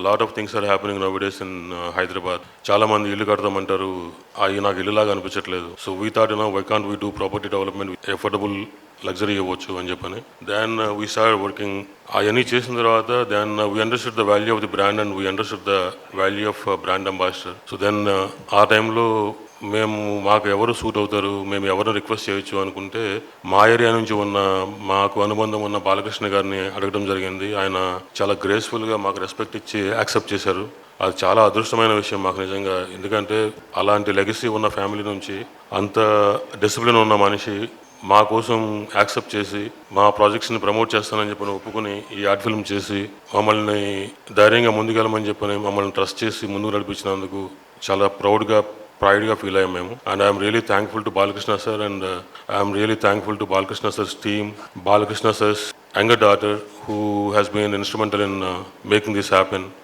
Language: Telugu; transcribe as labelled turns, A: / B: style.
A: Lot of things are happening now days in Hyderabad. చాలా మంది ఇల్లు కడతామంటారు, అవి నాకు ఇల్లులాగా అనిపించట్లేదు. So we thought why can't we do property development affordable luxury ఇవ్వచ్చు అని చెప్పని. Then we start working. అవన్నీ చేసిన తర్వాత then we understood the value of the brand and we understood the value of brand ambassador. So then ఆ టైంలో మేము మాకు ఎవరు సూట్ అవుతారు, మేము ఎవరిని రిక్వెస్ట్ చేయొచ్చు అనుకుంటే మా ఏరియా నుంచి ఉన్న మాకు అనుబంధం ఉన్న బాలకృష్ణ గారిని అడగడం జరిగింది. ఆయన చాలా గ్రేస్ఫుల్గా మాకు రెస్పెక్ట్ ఇచ్చి యాక్సెప్ట్ చేశారు. అది చాలా అదృష్టమైన విషయం మాకు నిజంగా. ఎందుకంటే అలాంటి లెగసీ ఉన్న ఫ్యామిలీ నుంచి అంత డిసిప్లిన్ ఉన్న మనిషి మా కోసం యాక్సెప్ట్ చేసి మా ప్రాజెక్ట్స్ని ప్రమోట్ చేస్తానని చెప్పని ఒప్పుకుని ఈ ఆర్ట్ ఫిల్మ్ చేసి మమ్మల్ని ధైర్యంగా ముందుకెళ్ళమని చెప్పని మమ్మల్ని ట్రస్ట్ చేసి ముందుకు నడిపించినందుకు చాలా ప్రైడ్గా ఫీల్ అయ్యాం మేము. And I'm really thankful to Balakrishna sir and I'm really thankful to Balakrishna sir's team, Balakrishna sir's younger daughter who has been instrumental in making this happen.